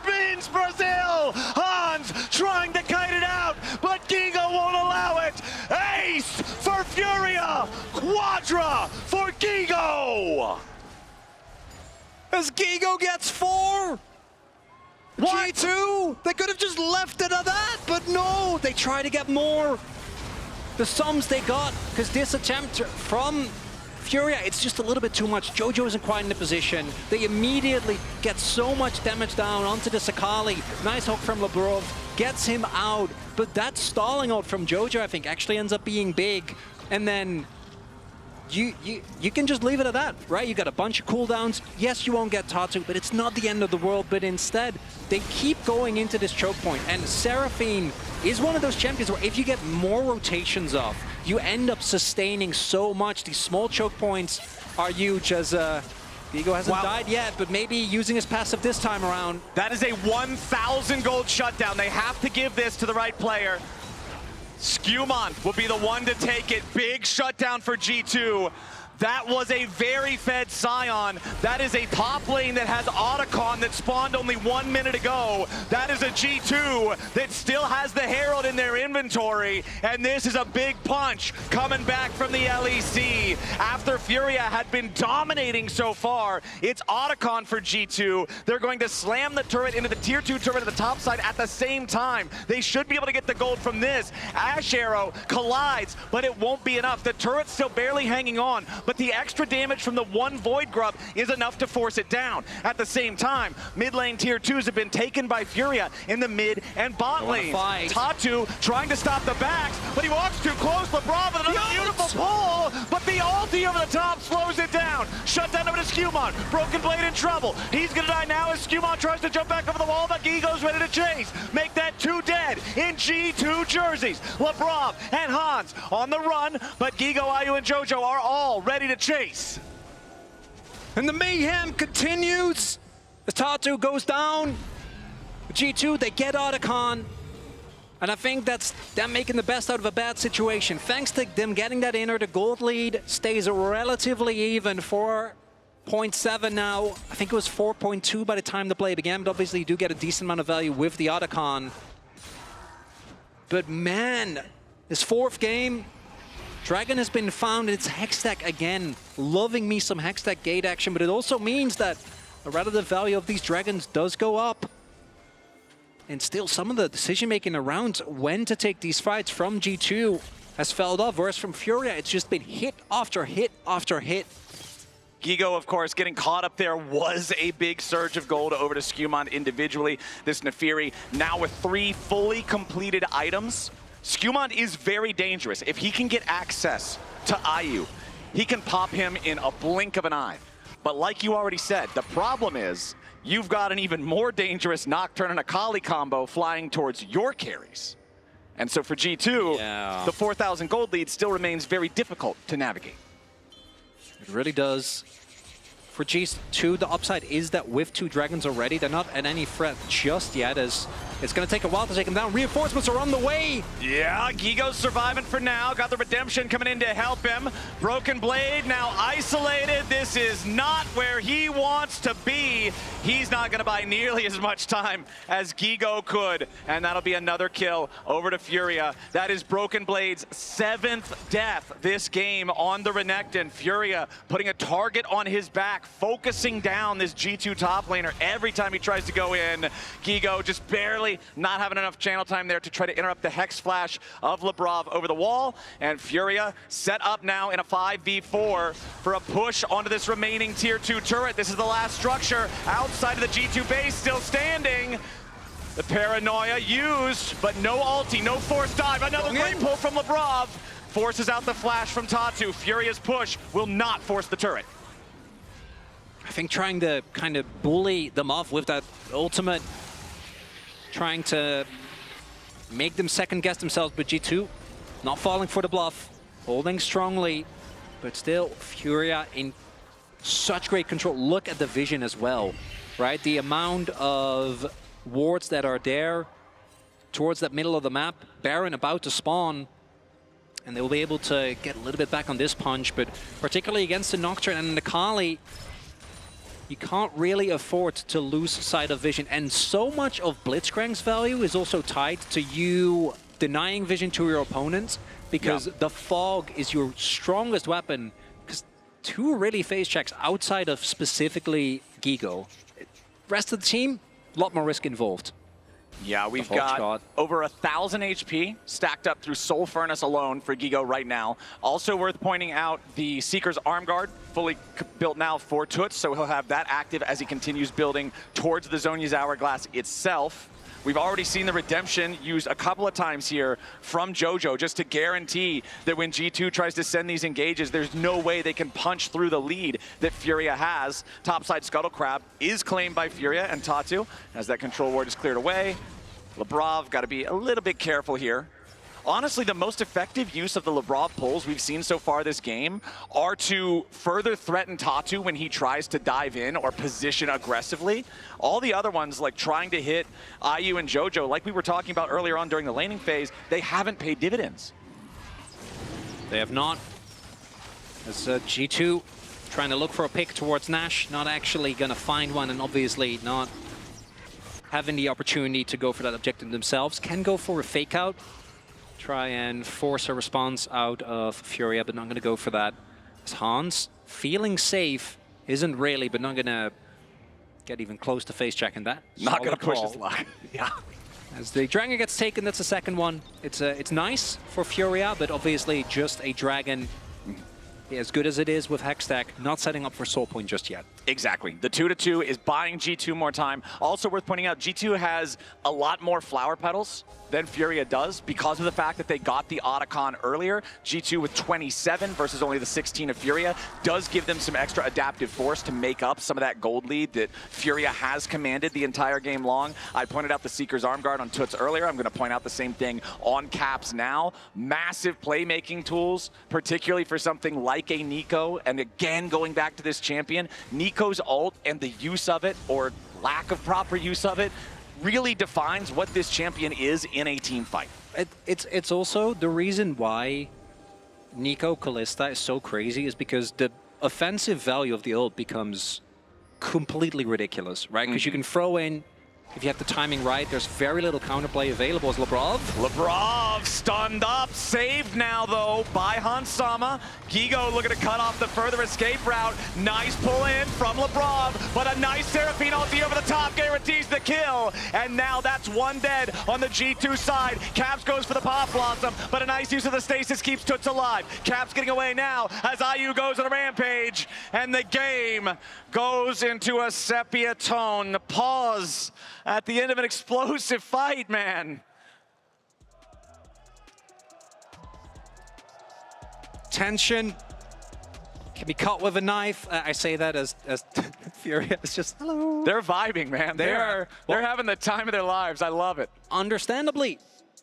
Speaker 2: Furia! Quadra for Gigo!
Speaker 1: As Gigo gets 4!
Speaker 2: What?
Speaker 1: G2! They could have just left it at that, but no! They try to get more. The sums they got, because this attempt from Furia, it's just a little bit too much. Jojo isn't quite in the position. They immediately get so much damage down onto the Sakali. Nice hook from Labrov, gets him out. But that stalling out from Jojo, I think, actually ends up being big. And then you can just leave it at that, right? You got a bunch of cooldowns. Yes, you won't get Tatu, but it's not the end of the world. But instead, they keep going into this choke point. And Seraphine is one of those champions where if you get more rotations off, you end up sustaining so much. These small choke points are huge, as Gigo hasn't died yet, but maybe using his passive this time around.
Speaker 2: That is a 1,000 gold shutdown. They have to give this to the right player. Skewmon will be the one to take it. Big shutdown for G2. That was a very fed Scion. That is a top lane that has Otacon that spawned only 1 minute ago. That is a G2 that still has the Herald in their inventory. And this is a big punch coming back from the LEC. After Furia had been dominating so far, it's Otacon for G2. They're going to slam the turret into the tier 2 turret at the top side at the same time. They should be able to get the gold from this. Ash Arrow collides, but it won't be enough. The turret's still barely hanging on, but the extra damage from the one Void Grub is enough to force it down. At the same time, mid lane tier 2s have been taken by Furia in the mid and bot lane. Tatu trying to stop the backs, but he walks too close. Labrov with another beautiful pull, but the ulti over the top slows it down. Shut down over to Skewmon. Broken Blade in trouble. He's gonna die now as Skewmon tries to jump back over the wall, but Gigo's ready to chase. Make that 2 dead in G2 jerseys. Labrov and Hans on the run, but Gigo, Ayu, and Jojo are all ready to chase.
Speaker 1: And the mayhem continues. As Tatu goes down, G2, they get Otacon. And I think that's them making the best out of a bad situation. Thanks to them getting that inner, the gold lead stays relatively even. 4.7 now. I think it was 4.2 by the time the play began, but obviously you do get a decent amount of value with the Otacon. But man, this 4th game, Dragon has been found in its Hextech again. Loving me some Hextech gate action, but it also means that the relative value of these Dragons does go up. And still, some of the decision-making around when to take these fights from G2 has fell off, whereas from Furia, it's just been hit after hit after hit.
Speaker 2: Gigo, of course, getting caught up there was a big surge of gold over to Skewmon individually. This Nefiri now with 3 fully completed items. Skewmon is very dangerous. If he can get access to Ayu, he can pop him in a blink of an eye. But like you already said, the problem is you've got an even more dangerous Nocturne and Akali combo flying towards your carries. And so for G2, the 4,000 gold lead still remains very difficult to navigate.
Speaker 1: It really does. For G2, the upside is that with 2 Dragons already, they're not at any threat just yet, as it's going to take a while to take them down. Reinforcements are on the way.
Speaker 2: Yeah, Gigo's surviving for now. Got the redemption coming in to help him. Broken Blade now isolated. This is not where he wants to be. He's not going to buy nearly as much time as Gigo could. And that'll be another kill over to Furia. That is Broken Blade's 7th death this game on the Renekton. Furia putting a target on his back, focusing down this G2 top laner every time he tries to go in. Gigo just barely not having enough channel time there to try to interrupt the Hex Flash of Labrov over the wall. And Furia set up now in a 5v4 for a push onto this remaining tier 2 turret. This is the last structure outside of the G2 base, still standing. The paranoia used, but no ulti, no forced dive. Another great pull from Labrov. Forces out the flash from Tatu. Furia's push will not force the turret.
Speaker 1: I think trying to kind of bully them off with that ultimate, trying to make them second guess themselves, but G2 not falling for the bluff, holding strongly, but still Furia in such great control. Look at the vision as well, right? The amount of wards that are there towards that middle of the map. Baron about to spawn, and they'll be able to get a little bit back on this punch, but particularly against the Nocturne and the Kali, you can't really afford to lose sight of vision. And so much of Blitzcrank's value is also tied to you denying vision to your opponents because the fog is your strongest weapon. Because 2 really phase checks outside of specifically Gigo. Rest of the team, a lot more risk involved.
Speaker 2: Yeah, we've got over 1,000 HP stacked up through Soul Furnace alone for Gigo right now. Also worth pointing out, the Seeker's Arm Guard fully built now for Toots, so he'll have that active as he continues building towards the Zhonya's Hourglass itself. We've already seen the Redemption used a couple of times here from Jojo just to guarantee that when G2 tries to send these engages, there's no way they can punch through the lead that Furia has. Topside Scuttle Crab is claimed by Furia and Tatu as that control ward is cleared away. Labrov got to be a little bit careful here. Honestly, the most effective use of the Labrov pulls we've seen so far this game are to further threaten Tatu when he tries to dive in or position aggressively. All the other ones, like trying to hit IU and Jojo, like we were talking about earlier on during the laning phase, they haven't paid dividends.
Speaker 1: They have not. As G2 trying to look for a pick towards Nash, not actually going to find one, and obviously not having the opportunity to go for that objective themselves. Can go for a fake out. Try and force a response out of Furia, but not going to go for that. As Hans, feeling safe, isn't really, but not going to get even close to face checking that.
Speaker 2: Not going to push his luck. Yeah.
Speaker 1: As the Dragon gets taken, that's the second one. It's nice for Furia, but obviously just a Dragon. As good as it is with Hextech, not setting up for Soul Point just yet.
Speaker 2: Exactly. The 2-2 is buying G2 more time. Also worth pointing out, G2 has a lot more flower petals than Furia does because of the fact that they got the Otacon earlier. G2 with 27 versus only the 16 of Furia does give them some extra adaptive force to make up some of that gold lead that Furia has commanded the entire game long. I pointed out the Seeker's Arm Guard on Toots earlier. I'm going to point out the same thing on Caps now. Massive playmaking tools, particularly for something like a Nico. And again, going back to this champion, Nico's ult and the use of it, or lack of proper use of it, really defines what this champion is in a team fight.
Speaker 1: It's also the reason why Nico Kalista is so crazy is because the offensive value of the ult becomes completely ridiculous, right? Because you can throw in, if you have the timing right, there's very little counterplay available as Labrov.
Speaker 2: Labrov stunned up, saved now though by Hansama. Gigo looking to cut off the further escape route. Nice pull in from Labrov, but a nice Seraphine ulti over the top guarantees the kill. And now that's one dead on the G2 side. Caps goes for the Pop Blossom, but a nice use of the stasis keeps Toots alive. Caps getting away now as IU goes on a rampage, and the game goes into a sepia tone. The pause at the end of an explosive fight, man.
Speaker 1: Tension can be cut with a knife. I say that as Furia is just, hello.
Speaker 2: They're vibing, man. They're having the time of their lives. I love it.
Speaker 1: Understandably,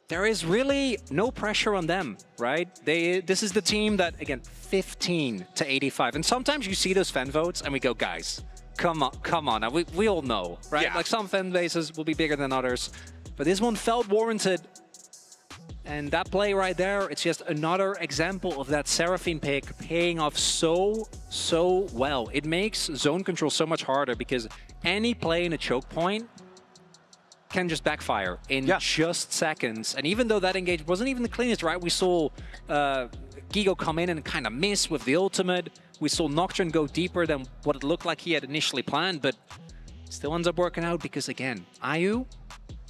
Speaker 1: there is really no pressure on them, right? This is the team that, again, 15 to 85. And sometimes you see those fan votes and we go, guys, come on. Now, we all know, right?
Speaker 2: Yeah.
Speaker 1: Like some fan bases will be bigger than others, but this one felt warranted. And that play right there, it's just another example of that Seraphine pick paying off so well. It makes zone control so much harder because any play in a choke point can just backfire in just seconds. And even though that engage wasn't even the cleanest, right? We saw Gigo come in and kind of miss with the ultimate. We saw Nocturne go deeper than what it looked like he had initially planned, but still ends up working out because, again, IU,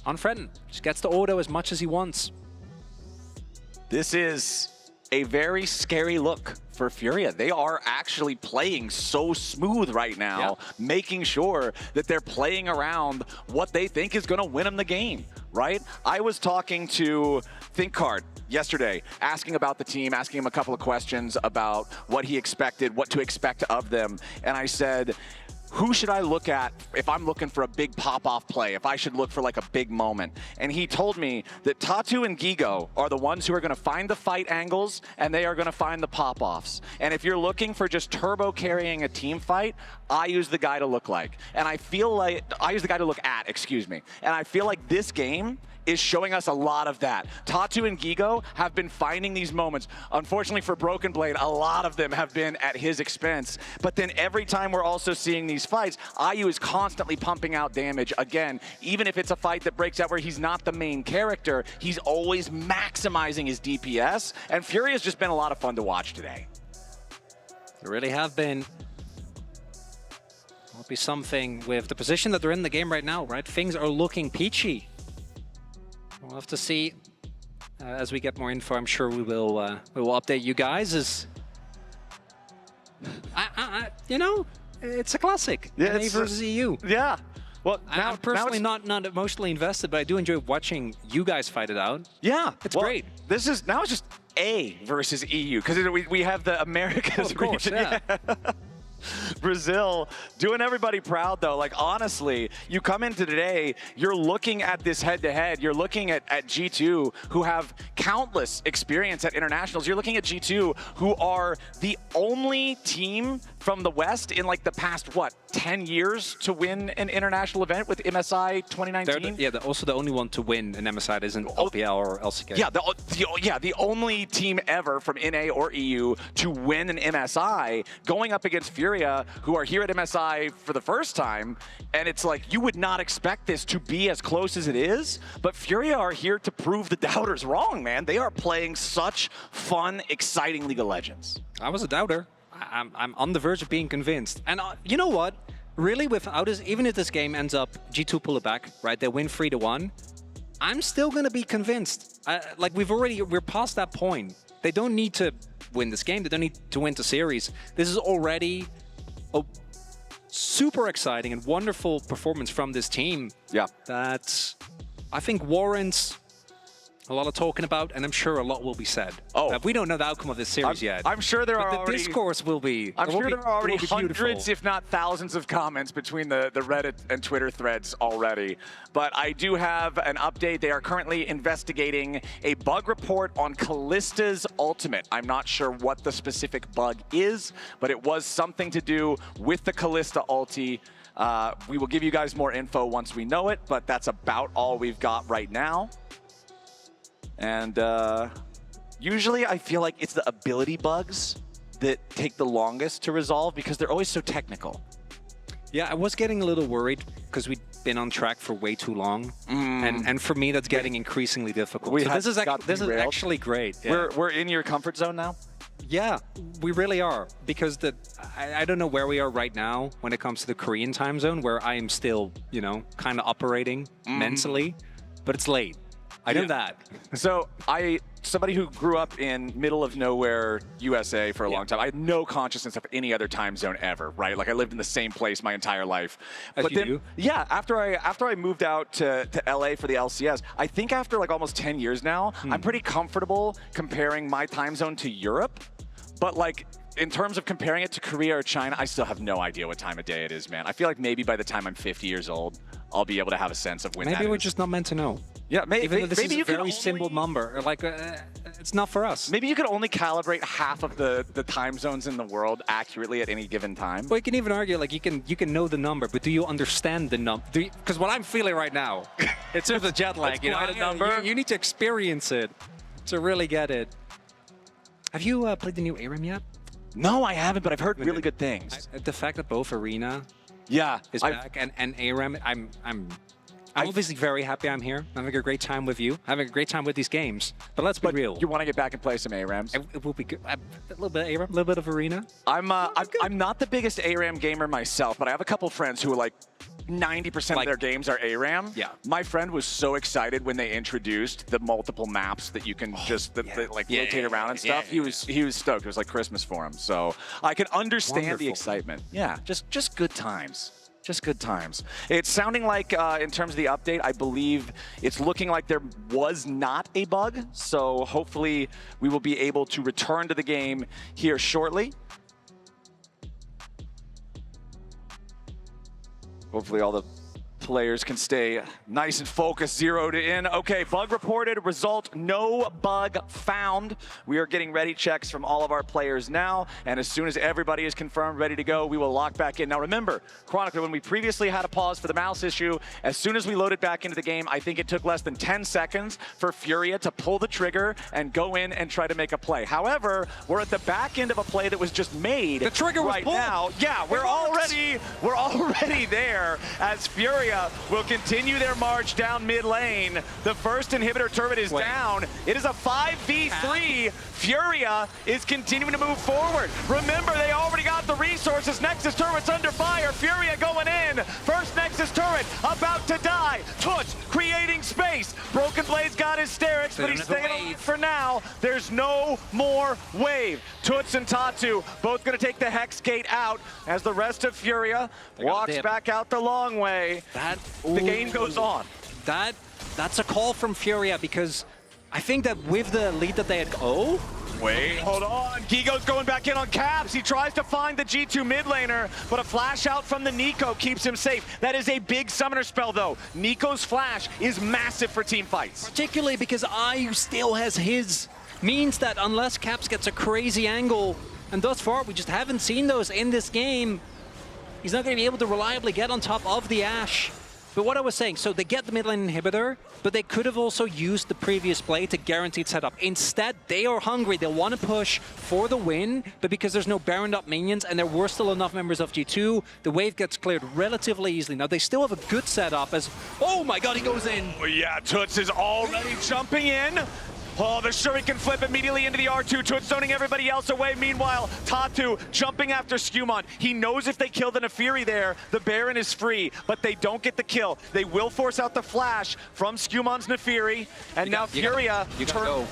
Speaker 1: unthreatened, just gets to auto as much as he wants.
Speaker 2: This is a very scary look for Furia. They are actually playing so smooth right now, making sure that they're playing around what they think is going to win them the game, right? I was talking to ThinkCard yesterday, asking about the team, asking him a couple of questions about what he expected, what to expect of them, and I said, who should I look at if I'm looking for a big pop-off play, if I should look for like a big moment? And he told me that Tatu and Gigo are the ones who are going to find the fight angles and they are going to find the pop-offs. And if you're looking for just turbo carrying a team fight, IU's the guy to look like. And I feel like, IU's the guy to look at, excuse me. And I feel like this game is showing us a lot of that. Tatu and Gigo have been finding these moments. Unfortunately for Broken Blade, a lot of them have been at his expense. But then every time we're also seeing these fights, IU is constantly pumping out damage. Again, even if it's a fight that breaks out where he's not the main character, he's always maximizing his DPS. And Fury has just been a lot of fun to watch today.
Speaker 1: They really have been. Will be something with the position that they're in the game right now, right? Things are looking peachy. We'll have to see as we get more info. I'm sure we will update you guys. As you know, it's a classic.
Speaker 2: Yeah,
Speaker 1: NA versus EU.
Speaker 2: Yeah. Well,
Speaker 1: I'm personally not emotionally invested, but I do enjoy watching you guys fight it out.
Speaker 2: Yeah,
Speaker 1: it's great.
Speaker 2: This is now it's just A versus EU because we have the Americas
Speaker 1: of course,
Speaker 2: region. Yeah. Brazil doing everybody proud though. Like honestly, you come into today, you're looking at this head-to-head, you're looking at G2 who have countless experience at internationals. You're looking at G2 who are the only team from the West in like the past, what, 10 years to win an international event with MSI 2019?
Speaker 1: They're also the only one to win an MSI that isn't LPL or LCK.
Speaker 2: Yeah, the only team ever from NA or EU to win an MSI, going up against Furia, who are here at MSI for the first time, and it's like, you would not expect this to be as close as it is, but Furia are here to prove the doubters wrong, man. They are playing such fun, exciting League of Legends.
Speaker 1: I was a doubter. I'm on the verge of being convinced. And you know what? Really, without this, even if this game ends up G2 pull it back, right? They win 3-1. I'm still gonna be convinced. Like we're past that point. They don't need to win this game. They don't need to win the series. This is already a super exciting and wonderful performance from this team.
Speaker 2: Yeah,
Speaker 1: that I think warrants a lot of talking about, and I'm sure a lot will be said.
Speaker 2: Oh,
Speaker 1: we don't know the outcome of this series yet.
Speaker 2: I'm sure there are
Speaker 1: already. The discourse will be.
Speaker 2: I'm sure there are already hundreds,
Speaker 1: beautiful.
Speaker 2: if not thousands, of comments between the Reddit and Twitter threads already. But I do have an update. They are currently investigating a bug report on Kallista's ultimate. I'm not sure what the specific bug is, but it was something to do with the Kallista ulti. We will give you guys more info once we know it, but that's about all we've got right now. And usually I feel like it's the ability bugs that take the longest to resolve because they're always so technical.
Speaker 1: Yeah, I was getting a little worried because we'd been on track for way too long. And for me, that's getting increasingly difficult. So this is actually great. Yeah.
Speaker 2: We're in your comfort zone now?
Speaker 1: Yeah, we really are. Because I don't know where we are right now when it comes to the Korean time zone, where I am still, you know, kind of operating mentally, but it's late. I know that. So somebody who grew up in middle of nowhere USA for a long time, I had no consciousness of any other time zone ever, right? Like I lived in the same place my entire life. But then, do?
Speaker 2: Yeah, after I moved out to LA for the LCS, I think after like almost 10 years now, I'm pretty comfortable comparing my time zone to Europe. But like, in terms of comparing it to Korea or China, I still have no idea what time of day it is, man. I feel like maybe by the time I'm 50 years old, I'll be able to have a sense of when that is.
Speaker 1: Maybe we're just not meant to know.
Speaker 2: Yeah,
Speaker 1: even though this is a very simple number, like it's not for us.
Speaker 2: Maybe you could only calibrate half of the time zones in the world accurately at any given time.
Speaker 1: Well, you can even argue like you can know the number, but do you understand the number? Because what I'm feeling right now, it's sort of the jet lag. You know,
Speaker 2: a number.
Speaker 1: You need to experience it to really get it. Have you played the new ARAM yet?
Speaker 2: No, I haven't, but I've heard really good things.
Speaker 1: The fact that both Arena is back and ARAM, I'm obviously very happy I'm here. I'm having a great time with you. Having a great time with these games. But let's be real.
Speaker 2: You want to get back and play some ARAMs?
Speaker 1: It will be good. A little bit of ARAM, a little bit of Arena.
Speaker 2: I'm not the biggest ARAM gamer myself, but I have a couple friends who are like 90% of their games are ARAM.
Speaker 1: Yeah.
Speaker 2: My friend was so excited when they introduced the multiple maps that you can rotate around and stuff. He was stoked. It was like Christmas for him. So I can understand the excitement. Yeah, just good times. Just good times. It's sounding like, in terms of the update, I believe it's looking like there was not a bug. So hopefully we will be able to return to the game here shortly. Hopefully all the players can stay nice and focused, zeroed in. Okay, bug reported, result, no bug found. We are getting ready checks from all of our players now, and as soon as everybody is confirmed, ready to go, we will lock back in. Now remember, Chronicler, when we previously had a pause for the mouse issue, as soon as we loaded back into the game, I think it took less than 10 seconds for Furia to pull the trigger and go in and try to make a play. However, we're at the back end of a play that was just made.
Speaker 1: The trigger was
Speaker 2: right
Speaker 1: pulled.
Speaker 2: now. Yeah, we're already there as Furia will continue their march down mid lane. The first inhibitor turret is down. It is a 5v3. Furia is continuing to move forward. Remember, they already got the resources. Nexus turret's under fire. Furia going in. First Nexus turret about to die. Toots creating space. Broken Blade's got hysterics, but he's staying alive for now. There's no more wave. Toots and Tatu both going to take the Hex Gate out as the rest of Furia walks back out the long way. The game goes on.
Speaker 1: That's a call from Furia, because I think that with the lead that they had... Oh?
Speaker 2: Wait, hold on. Gigo's going back in on Caps. He tries to find the G2 mid laner, but a flash out from the Nico keeps him safe. That is a big summoner spell, though. Nico's flash is massive for team fights.
Speaker 1: Particularly because IU still has his. Means that unless Caps gets a crazy angle, and thus far we just haven't seen those in this game, he's not going to be able to reliably get on top of the Ashe. But what I was saying, so they get the mid lane inhibitor, but they could have also used the previous play to guaranteed setup. Instead, they are hungry. They want to push for the win, but because there's no Baroned up minions and there were still enough members of G2, the wave gets cleared relatively easily. Now, they still have a good setup as... Oh my god, he goes in!
Speaker 2: Oh yeah, Toots is already jumping in. Oh, the Shuriken flip immediately into the R2. Toots zoning everybody else away. Meanwhile, Tatu jumping after Skumon. He knows if they kill the Nefiri there, the Baron is free, but they don't get the kill. They will force out the flash from Skumon's Nefiri, and now Furia,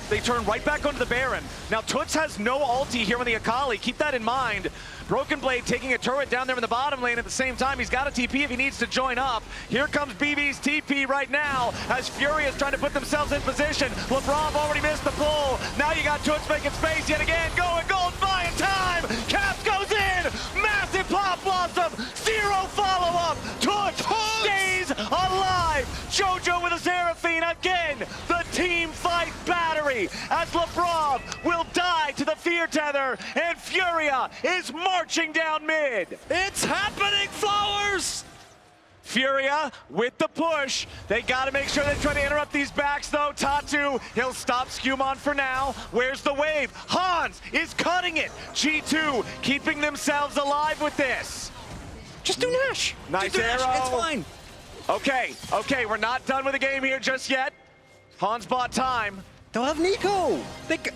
Speaker 2: they turn right back onto the Baron. Now, Toots has no ulti here on the Akali. Keep that in mind. Broken Blade taking a turret down there in the bottom lane at the same time. He's got a TP if he needs to join up. Here comes BB's TP right now as Furia is trying to put themselves in position. LeBron already missed the pull. Now you got Toots making space yet again. Going gold, buying time. Caps goes in. Massive pop blossom. Zero follow-up. Toots stays alive. Jojo with a Seraphine again. The team fight battery as LeBron will die to the fear tether and Furia is marching down mid.
Speaker 1: It's happening, Flowers!
Speaker 2: Furia with the push. They got to make sure they try to interrupt these backs, though. Tatu, he'll stop Skumon for now. Where's the wave? Hans is cutting it. G2 keeping themselves alive with this.
Speaker 1: Just do Nash.
Speaker 2: Nice arrow.
Speaker 1: It's fine.
Speaker 2: Okay, we're not done with the game here just yet. Hans bought time.
Speaker 1: They'll have Nico.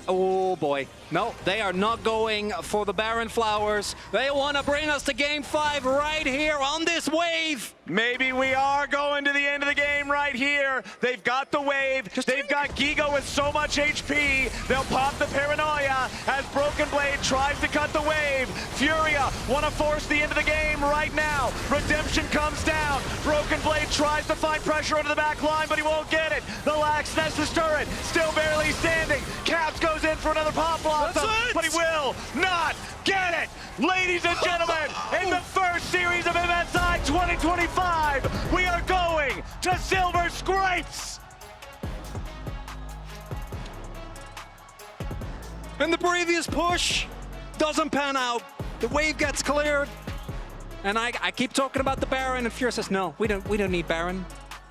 Speaker 1: Oh boy. No, they are not going for the Baron Flowers. They want to bring us to game 5 right here on this wave.
Speaker 2: Maybe we are going to the end of the game right here. They've got the wave. They've got Gigo with so much HP. They'll pop the paranoia as Broken Blade tries to cut the wave. Furia want to force the end of the game right now. Redemption comes down. Broken Blade tries to find pressure under the back line, but he won't get it. The Lax Nessus turret still barely standing. Caps goes in for another pop blossom, but he will not get it. Ladies and gentlemen, in the first series of MSI 2025, we are going to Silver Scrapes.
Speaker 1: And the previous push doesn't pan out. The wave gets cleared. And I keep talking about the Baron, and Fury says, no, we don't need Baron.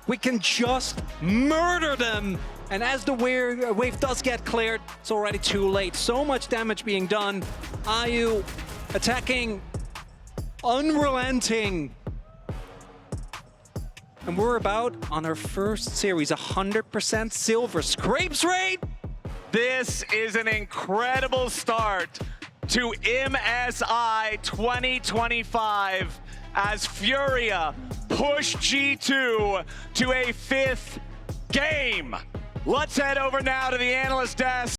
Speaker 1: We can just murder them. And as the wave does get cleared, it's already too late. So much damage being done. IU attacking, unrelenting. And we're about on our first series, 100% Silver Scrapes rate.
Speaker 2: This is an incredible start to MSI 2025 as Furia push G2 to a 5th game. Let's head over now to the analyst desk.